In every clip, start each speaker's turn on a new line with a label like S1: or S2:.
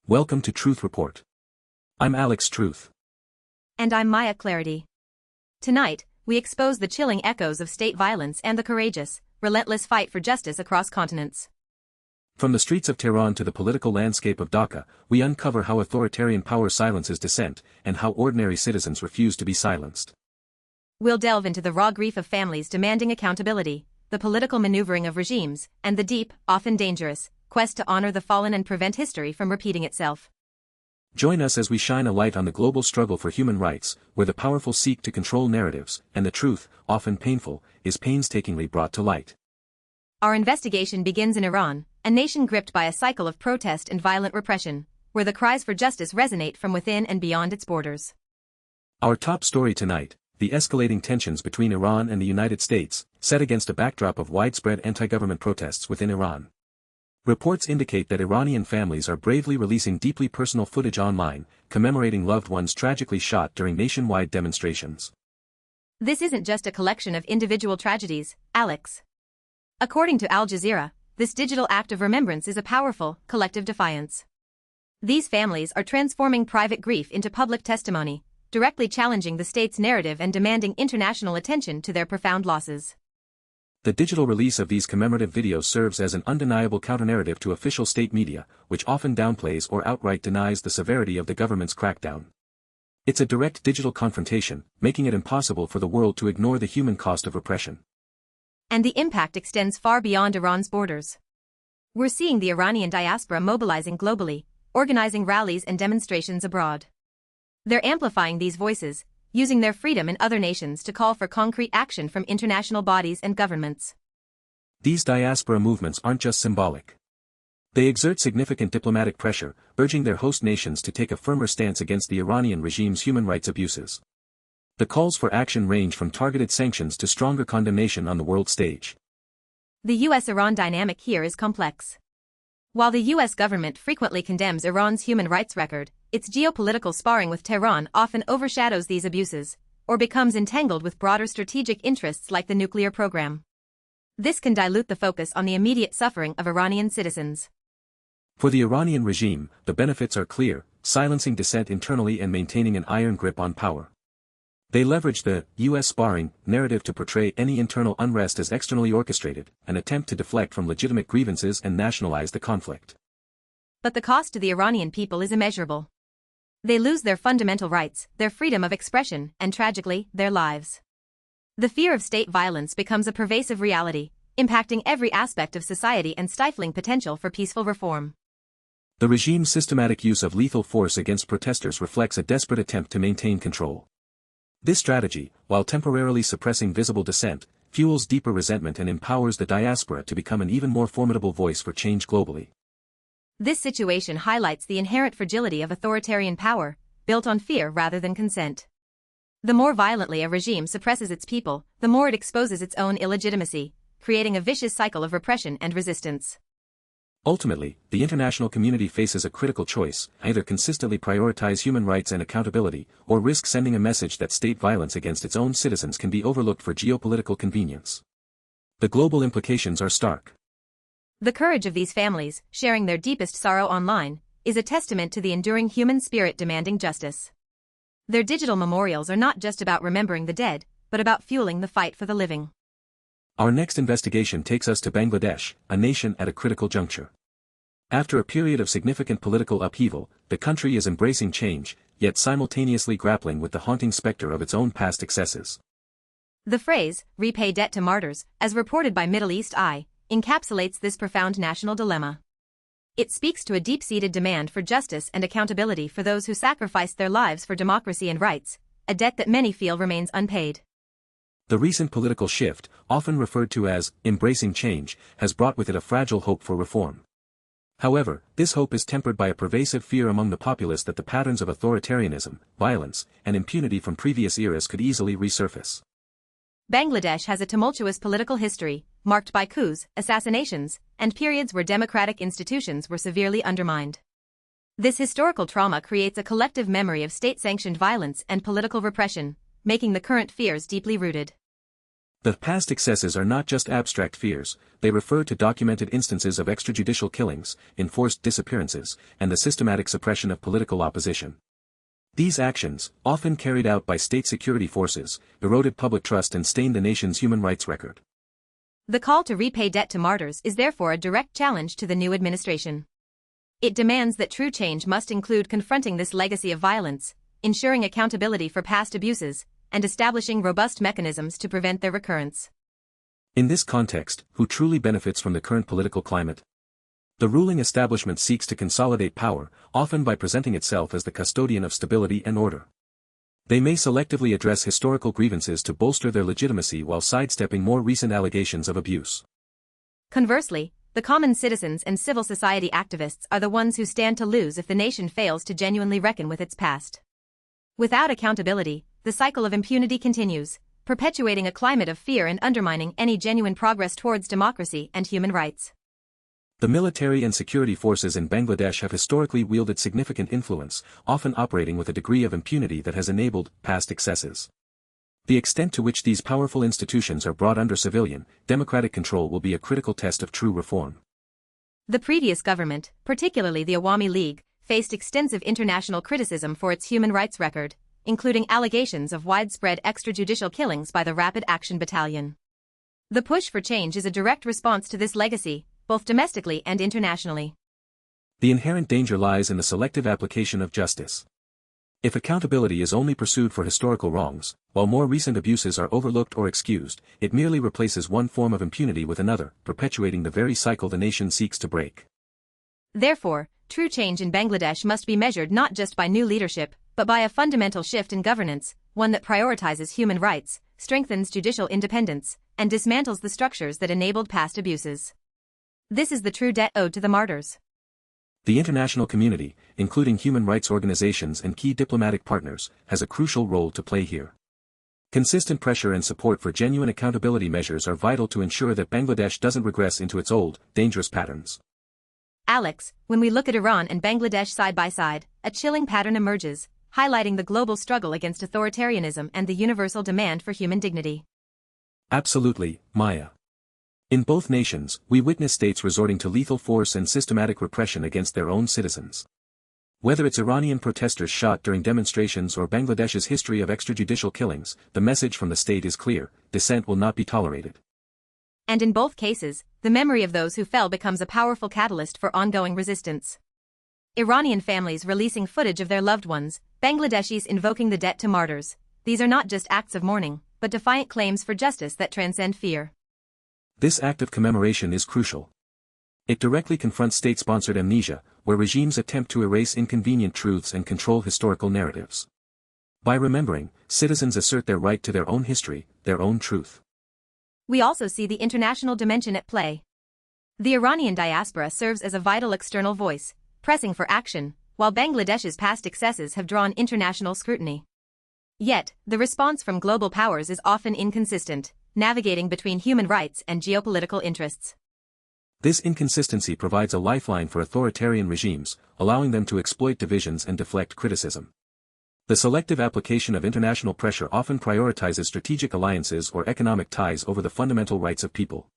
S1: Welcome to Truth Report. I'm Alex Truth.
S2: And I'm Maya Clarity. Tonight, we expose the chilling echoes of state violence and the courageous, relentless fight for justice across continents.
S1: From the streets of Tehran to the political landscape of Dhaka, we uncover how authoritarian power silences dissent, and how ordinary citizens refuse to be silenced.
S2: We'll delve into the raw grief of families demanding accountability, the political maneuvering of regimes, and the deep, often dangerous, quest to honor the fallen and prevent history from repeating itself.
S1: Join us as we shine a light on the global struggle for human rights, where the powerful seek to control narratives, and the truth, often painful, is painstakingly brought to light.
S2: Our investigation begins in Iran, a nation gripped by a cycle of protest and violent repression, where the cries for justice resonate from within and beyond its borders.
S1: Our top story tonight: the escalating tensions between Iran and the United States, set against a backdrop of widespread anti-government protests within Iran. Reports indicate that Iranian families are bravely releasing deeply personal footage online, commemorating loved ones tragically shot during nationwide demonstrations.
S2: This isn't just a collection of individual tragedies, Alex. According to Al Jazeera, this digital act of remembrance is a powerful, collective defiance. These families are transforming private grief into public testimony, directly challenging the state's narrative and demanding international attention to their profound losses.
S1: The digital release of these commemorative videos serves as an undeniable counternarrative to official state media, which often downplays or outright denies the severity of the government's crackdown. It's a direct digital confrontation, making it impossible for the world to ignore the human cost of repression.
S2: And the impact extends far beyond Iran's borders. We're seeing the Iranian diaspora mobilizing globally, organizing rallies and demonstrations abroad. They're amplifying these voices, using their freedom in other nations to call for concrete action from international bodies and governments.
S1: These diaspora movements aren't just symbolic. They exert significant diplomatic pressure, urging their host nations to take a firmer stance against the Iranian regime's human rights abuses. The calls for action range from targeted sanctions to stronger condemnation on the world stage.
S2: The US-Iran dynamic here is complex. While the US government frequently condemns Iran's human rights record, its geopolitical sparring with Tehran often overshadows these abuses, or becomes entangled with broader strategic interests like the nuclear program. This can dilute the focus on the immediate suffering of Iranian citizens.
S1: For the Iranian regime, the benefits are clear: silencing dissent internally and maintaining an iron grip on power. They leverage the US sparring narrative to portray any internal unrest as externally orchestrated, an attempt to deflect from legitimate grievances and nationalize the conflict.
S2: But the cost to the Iranian people is immeasurable. They lose their fundamental rights, their freedom of expression, and tragically, their lives. The fear of state violence becomes a pervasive reality, impacting every aspect of society and stifling potential for peaceful reform.
S1: The regime's systematic use of lethal force against protesters reflects a desperate attempt to maintain control. This strategy, while temporarily suppressing visible dissent, fuels deeper resentment and empowers the diaspora to become an even more formidable voice for change globally.
S2: This situation highlights the inherent fragility of authoritarian power, built on fear rather than consent. The more violently a regime suppresses its people, the more it exposes its own illegitimacy, creating a vicious cycle of repression and resistance.
S1: Ultimately, the international community faces a critical choice: either consistently prioritize human rights and accountability, or risk sending a message that state violence against its own citizens can be overlooked for geopolitical convenience. The global implications are stark.
S2: The courage of these families, sharing their deepest sorrow online, is a testament to the enduring human spirit demanding justice. Their digital memorials are not just about remembering the dead, but about fueling the fight for the living.
S1: Our next investigation takes us to Bangladesh, a nation at a critical juncture. After a period of significant political upheaval, the country is embracing change, yet simultaneously grappling with the haunting specter of its own past excesses.
S2: The phrase, "repay debt to martyrs," as reported by Middle East Eye, encapsulates this profound national dilemma. It speaks to a deep-seated demand for justice and accountability for those who sacrificed their lives for democracy and rights, a debt that many feel remains unpaid.
S1: The recent political shift, often referred to as embracing change, has brought with it a fragile hope for reform. However, this hope is tempered by a pervasive fear among the populace that the patterns of authoritarianism, violence, and impunity from previous eras could easily resurface.
S2: Bangladesh has a tumultuous political history, marked by coups, assassinations, and periods where democratic institutions were severely undermined. This historical trauma creates a collective memory of state-sanctioned violence and political repression, making the current fears deeply rooted.
S1: The past excesses are not just abstract fears, they refer to documented instances of extrajudicial killings, enforced disappearances, and the systematic suppression of political opposition. These actions, often carried out by state security forces, eroded public trust and stained the nation's human rights record.
S2: The call to repay debt to martyrs is therefore a direct challenge to the new administration. It demands that true change must include confronting this legacy of violence, ensuring accountability for past abuses, and establishing robust mechanisms to prevent their recurrence.
S1: In this context, who truly benefits from the current political climate? The ruling establishment seeks to consolidate power, often by presenting itself as the custodian of stability and order. They may selectively address historical grievances to bolster their legitimacy while sidestepping more recent allegations of abuse.
S2: Conversely, the common citizens and civil society activists are the ones who stand to lose if the nation fails to genuinely reckon with its past. Without accountability, the cycle of impunity continues, perpetuating a climate of fear and undermining any genuine progress towards democracy and human rights.
S1: The military and security forces in Bangladesh have historically wielded significant influence, often operating with a degree of impunity that has enabled past excesses. The extent to which these powerful institutions are brought under civilian, democratic control will be a critical test of true reform.
S2: The previous government, particularly the Awami League, faced extensive international criticism for its human rights record, including allegations of widespread extrajudicial killings by the Rapid Action Battalion. The push for change is a direct response to this legacy, both domestically and internationally.
S1: The inherent danger lies in the selective application of justice. If accountability is only pursued for historical wrongs, while more recent abuses are overlooked or excused, it merely replaces one form of impunity with another, perpetuating the very cycle the nation seeks to break.
S2: Therefore, true change in Bangladesh must be measured not just by new leadership, but by a fundamental shift in governance, one that prioritizes human rights, strengthens judicial independence, and dismantles the structures that enabled past abuses. This is the true debt owed to the martyrs.
S1: The international community, including human rights organizations and key diplomatic partners, has a crucial role to play here. Consistent pressure and support for genuine accountability measures are vital to ensure that Bangladesh doesn't regress into its old, dangerous patterns.
S2: Alex, when we look at Iran and Bangladesh side by side, a chilling pattern emerges, highlighting the global struggle against authoritarianism and the universal demand for human dignity.
S1: Absolutely, Maya. In both nations, we witness states resorting to lethal force and systematic repression against their own citizens. Whether it's Iranian protesters shot during demonstrations or Bangladesh's history of extrajudicial killings, the message from the state is clear: dissent will not be tolerated.
S2: And in both cases, the memory of those who fell becomes a powerful catalyst for ongoing resistance. Iranian families releasing footage of their loved ones, Bangladeshis invoking the debt to martyrs. These are not just acts of mourning, but defiant claims for justice that transcend fear.
S1: This act of commemoration is crucial. It directly confronts state-sponsored amnesia, where regimes attempt to erase inconvenient truths and control historical narratives. By remembering, citizens assert their right to their own history, their own truth.
S2: We also see the international dimension at play. The Iranian diaspora serves as a vital external voice, pressing for action, while Bangladesh's past excesses have drawn international scrutiny. Yet, the response from global powers is often inconsistent, navigating between human rights and geopolitical interests.
S1: This inconsistency provides a lifeline for authoritarian regimes, allowing them to exploit divisions and deflect criticism. The selective application of international pressure often prioritizes strategic alliances or economic ties over the fundamental rights of people.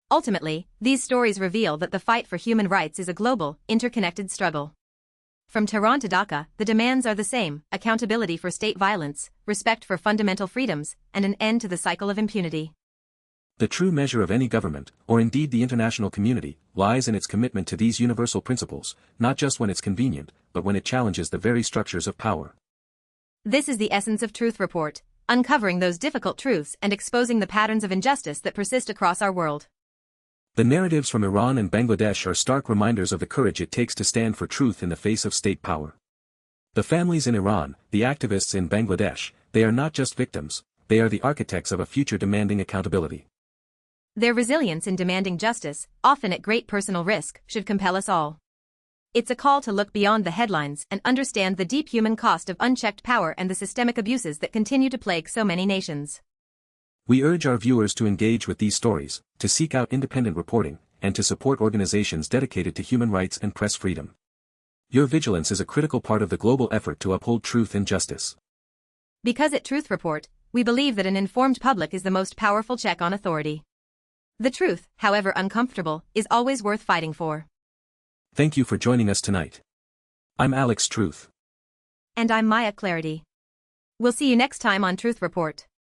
S2: Ultimately, these stories reveal that the fight for human rights is a global, interconnected struggle. From Tehran to Dhaka, the demands are the same: accountability for state violence, respect for fundamental freedoms, and an end to the cycle of impunity.
S1: The true measure of any government, or indeed the international community, lies in its commitment to these universal principles, not just when it's convenient, but when it challenges the very structures of power.
S2: This is the essence of Truth Report, uncovering those difficult truths and exposing the patterns of injustice that persist across our world.
S1: The narratives from Iran and Bangladesh are stark reminders of the courage it takes to stand for truth in the face of state power. The families in Iran, the activists in Bangladesh, they are not just victims, they are the architects of a future demanding accountability.
S2: Their resilience in demanding justice, often at great personal risk, should compel us all. It's a call to look beyond the headlines and understand the deep human cost of unchecked power and the systemic abuses that continue to plague so many nations.
S1: We urge our viewers to engage with these stories, to seek out independent reporting, and to support organizations dedicated to human rights and press freedom. Your vigilance is a critical part of the global effort to uphold truth and justice.
S2: Because at Truth Report, We believe that an informed public is the most powerful check on authority. The truth, however uncomfortable, is always worth fighting for.
S1: Thank you for joining us tonight. I'm Alex Truth.
S2: And I'm Maya Clarity. We'll see you next time on Truth Report.